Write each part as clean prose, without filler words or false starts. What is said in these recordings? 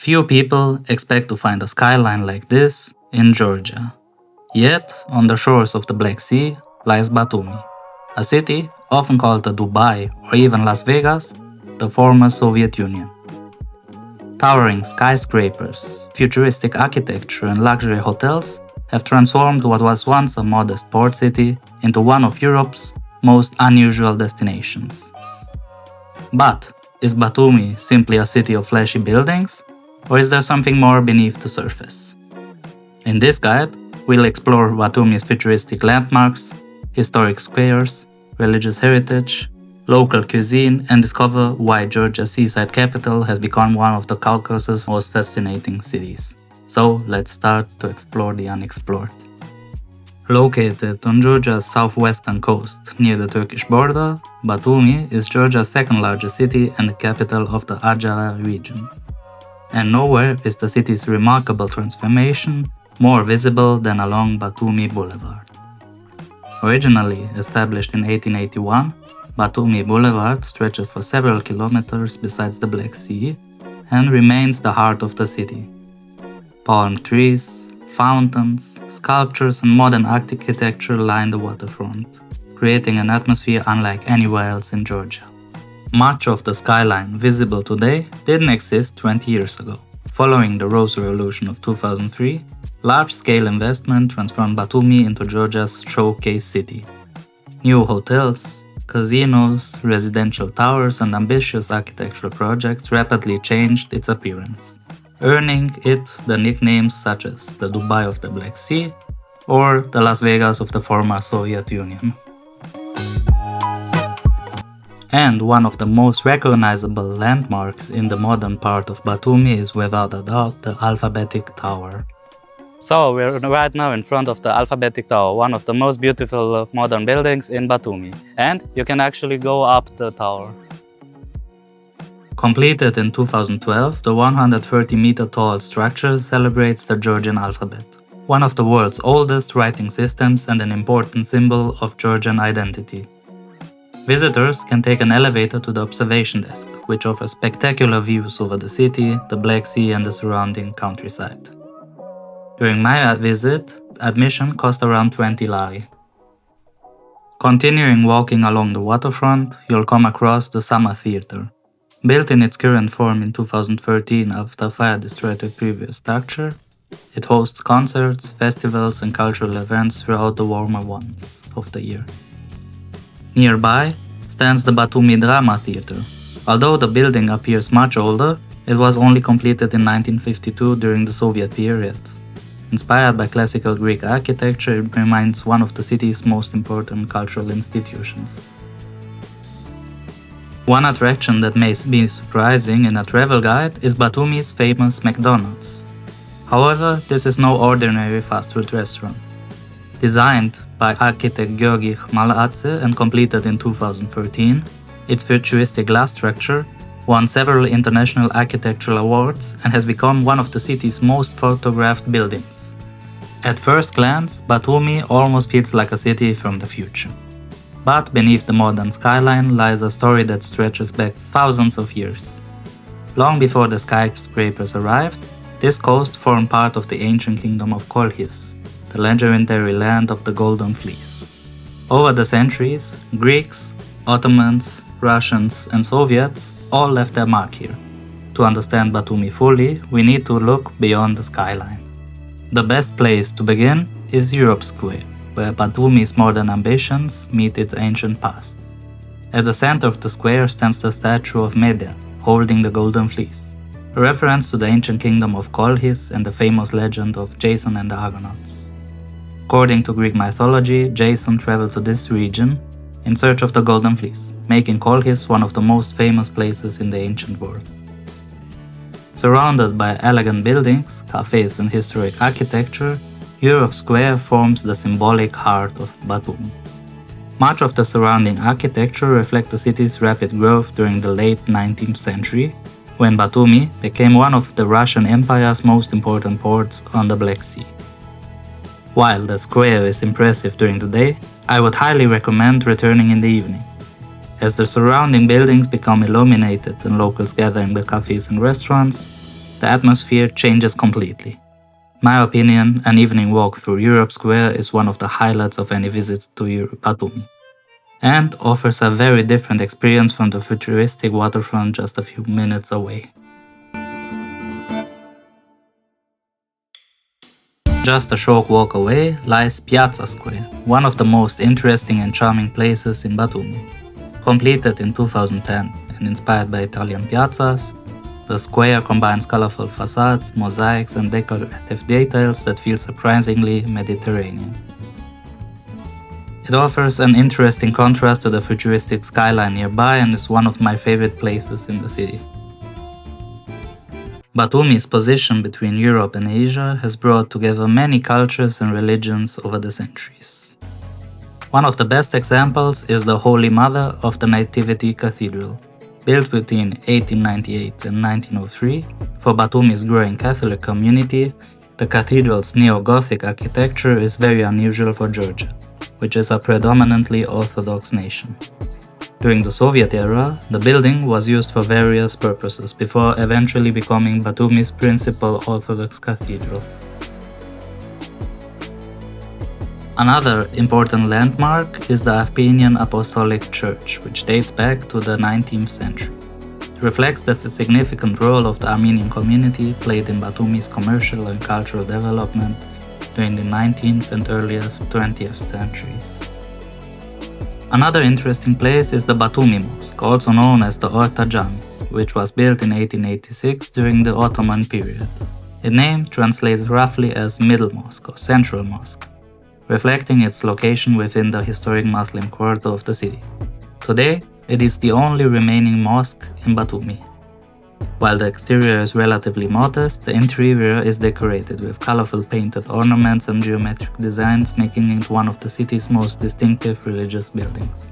Few people expect to find a skyline like this in Georgia. Yet, on the shores of the Black Sea lies Batumi, a city often called the Dubai or even Las Vegas, the former Soviet Union. Towering skyscrapers, futuristic architecture and luxury hotels have transformed what was once a modest port city into one of Europe's most unusual destinations. But is Batumi simply a city of flashy buildings, or is there something more beneath the surface? In this guide, we'll explore Batumi's futuristic landmarks, historic squares, religious heritage, local cuisine, and discover why Georgia's seaside capital has become one of the Caucasus' most fascinating cities. So let's start to explore the unexplored. Located on Georgia's southwestern coast near the Turkish border, Batumi is Georgia's second largest city and the capital of the Acharuli region. And nowhere is the city's remarkable transformation more visible than along Batumi Boulevard. Originally established in 1881, Batumi Boulevard stretches for several kilometers besides the Black Sea and remains the heart of the city. Palm trees, fountains, sculptures and modern architecture line the waterfront, creating an atmosphere unlike anywhere else in Georgia. Much of the skyline visible today didn't exist 20 years ago. Following the Rose Revolution of 2003, large-scale investment transformed Batumi into Georgia's showcase city. New hotels, casinos, residential towers and ambitious architectural projects rapidly changed its appearance, earning it the nicknames such as the Dubai of the Black Sea or the Las Vegas of the former Soviet Union. And one of the most recognizable landmarks in the modern part of Batumi is without a doubt the Alphabetic Tower. So we're right now in front of the Alphabetic Tower, one of the most beautiful modern buildings in Batumi. And you can actually go up the tower. Completed in 2012, the 130-meter tall structure celebrates the Georgian alphabet, one of the world's oldest writing systems and an important symbol of Georgian identity. Visitors can take an elevator to the observation desk, which offers spectacular views over the city, the Black Sea and the surrounding countryside. During my visit, admission cost around 20 lari. Continuing walking along the waterfront, you'll come across the Summer Theater. Built in its current form in 2013 after fire destroyed the previous structure, it hosts concerts, festivals and cultural events throughout the warmer months of the year. Nearby stands the Batumi Drama Theater. Although the building appears much older, it was only completed in 1952 during the Soviet period. Inspired by classical Greek architecture, it remains one of the city's most important cultural institutions. One attraction that may be surprising in a travel guide is Batumi's famous McDonald's. However, this is no ordinary fast food restaurant. Designed by architect Georgi Khmaladze and completed in 2013, its futuristic glass structure won several international architectural awards and has become one of the city's most photographed buildings. At first glance, Batumi almost feels like a city from the future. But beneath the modern skyline lies a story that stretches back thousands of years. Long before the skyscrapers arrived, this coast formed part of the ancient Kingdom of Colchis, the legendary land of the Golden Fleece. Over the centuries, Greeks, Ottomans, Russians and Soviets all left their mark here. To understand Batumi fully, we need to look beyond the skyline. The best place to begin is Europe Square, where Batumi's modern ambitions meet its ancient past. At the center of the square stands the statue of Medea, holding the Golden Fleece, a reference to the ancient Kingdom of Colchis and the famous legend of Jason and the Argonauts. According to Greek mythology, Jason traveled to this region in search of the Golden Fleece, making Colchis one of the most famous places in the ancient world. Surrounded by elegant buildings, cafes and historic architecture, Europe Square forms the symbolic heart of Batumi. Much of the surrounding architecture reflects the city's rapid growth during the late 19th century, when Batumi became one of the Russian Empire's most important ports on the Black Sea. While the square is impressive during the day, I would highly recommend returning in the evening. As the surrounding buildings become illuminated and locals gather in the cafes and restaurants, the atmosphere changes completely. My opinion, an evening walk through Europe Square is one of the highlights of any visit to Batumi, and offers a very different experience from the futuristic waterfront just a few minutes away. Just a short walk away lies Piazza Square, one of the most interesting and charming places in Batumi. Completed in 2010 and inspired by Italian piazzas, the square combines colorful facades, mosaics, and decorative details that feel surprisingly Mediterranean. It offers an interesting contrast to the futuristic skyline nearby and is one of my favorite places in the city. Batumi's position between Europe and Asia has brought together many cultures and religions over the centuries. One of the best examples is the Holy Mother of the Nativity Cathedral. Built between 1898 and 1903 for Batumi's growing Catholic community, the cathedral's neo-Gothic architecture is very unusual for Georgia, which is a predominantly Orthodox nation. During the Soviet era, the building was used for various purposes before eventually becoming Batumi's principal Orthodox cathedral. Another important landmark is the Armenian Apostolic Church, which dates back to the 19th century. It reflects the significant role of the Armenian community played in Batumi's commercial and cultural development during the 19th and early 20th centuries. Another interesting place is the Batumi Mosque, also known as the Orta Jami, which was built in 1886 during the Ottoman period. Its name translates roughly as Middle Mosque or Central Mosque, reflecting its location within the historic Muslim quarter of the city. Today, it is the only remaining mosque in Batumi. While the exterior is relatively modest, the interior is decorated with colorful painted ornaments and geometric designs, making it one of the city's most distinctive religious buildings.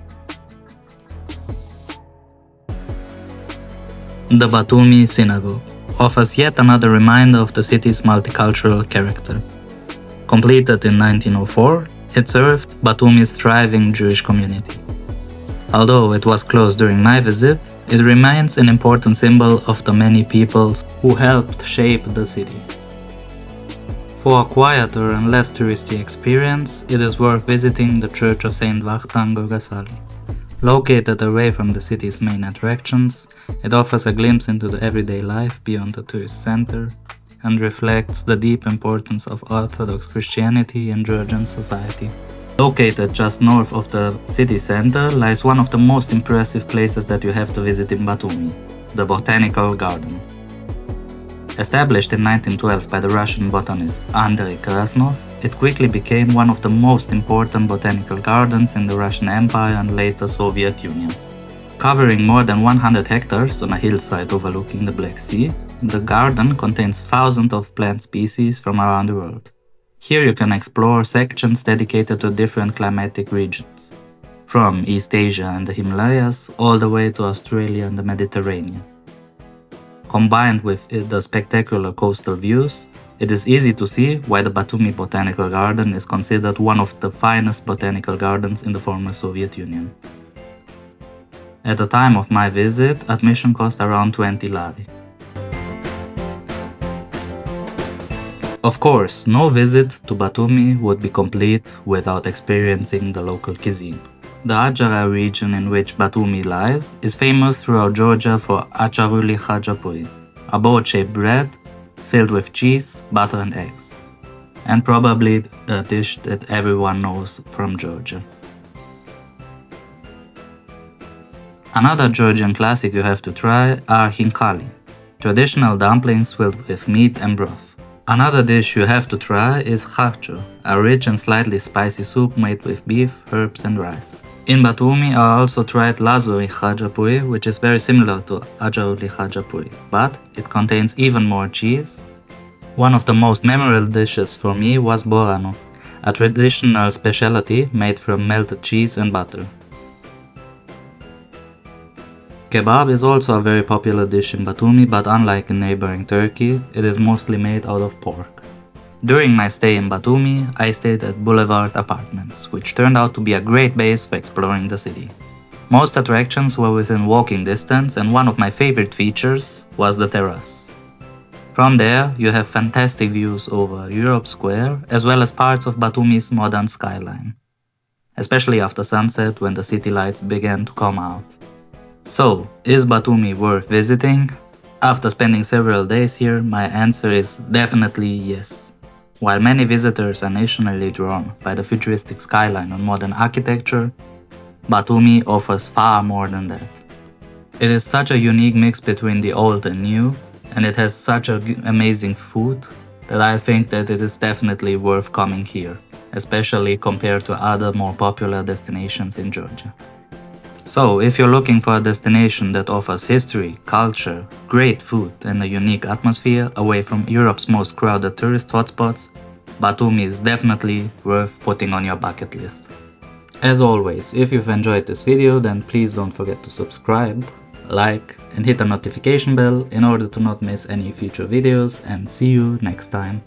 The Batumi Synagogue offers yet another reminder of the city's multicultural character. Completed in 1904, it served Batumi's thriving Jewish community. Although it was closed during my visit, it remains an important symbol of the many peoples who helped shape the city. For a quieter and less touristy experience, it is worth visiting the Church of Saint Vakhtang Gogasali. Located away from the city's main attractions, it offers a glimpse into the everyday life beyond the tourist center and reflects the deep importance of Orthodox Christianity in Georgian society. Located just north of the city center lies one of the most impressive places that you have to visit in Batumi, the Botanical Garden. Established in 1912 by the Russian botanist Andrei Krasnov, it quickly became one of the most important botanical gardens in the Russian Empire and later Soviet Union. Covering more than 100 hectares on a hillside overlooking the Black Sea, the garden contains thousands of plant species from around the world. Here you can explore sections dedicated to different climatic regions, from East Asia and the Himalayas all the way to Australia and the Mediterranean. Combined with the spectacular coastal views, it is easy to see why the Batumi Botanical Garden is considered one of the finest botanical gardens in the former Soviet Union. At the time of my visit, admission cost around 20 lari. Of course, no visit to Batumi would be complete without experiencing the local cuisine. The Adjara region in which Batumi lies is famous throughout Georgia for Acharuli Khachapuri, a boat-shaped bread filled with cheese, butter and eggs, and probably the dish that everyone knows from Georgia. Another Georgian classic you have to try are Khinkali, traditional dumplings filled with meat and broth. Another dish you have to try is Kharcho, a rich and slightly spicy soup made with beef, herbs and rice. In Batumi I also tried Lazuri Khachapuri, which is very similar to Acharuli Khachapuri, but it contains even more cheese. One of the most memorable dishes for me was Borano, a traditional specialty made from melted cheese and butter. Kebab is also a very popular dish in Batumi, but unlike in neighboring Turkey, it is mostly made out of pork. During my stay in Batumi, I stayed at Boulevard Apartments, which turned out to be a great base for exploring the city. Most attractions were within walking distance, and one of my favorite features was the terrace. From there, you have fantastic views over Europe Square as well as parts of Batumi's modern skyline, especially after sunset when the city lights begin to come out. So, is Batumi worth visiting? After spending several days here, my answer is definitely yes. While many visitors are nationally drawn by the futuristic skyline and modern architecture, Batumi offers far more than that. It is such a unique mix between the old and new, and it has such amazing food that I think that it is definitely worth coming here, especially compared to other more popular destinations in Georgia. So, if you're looking for a destination that offers history, culture, great food, and a unique atmosphere away from Europe's most crowded tourist hotspots, Batumi is definitely worth putting on your bucket list. As always, if you've enjoyed this video, then please don't forget to subscribe, like, and hit the notification bell in order to not miss any future videos, and see you next time.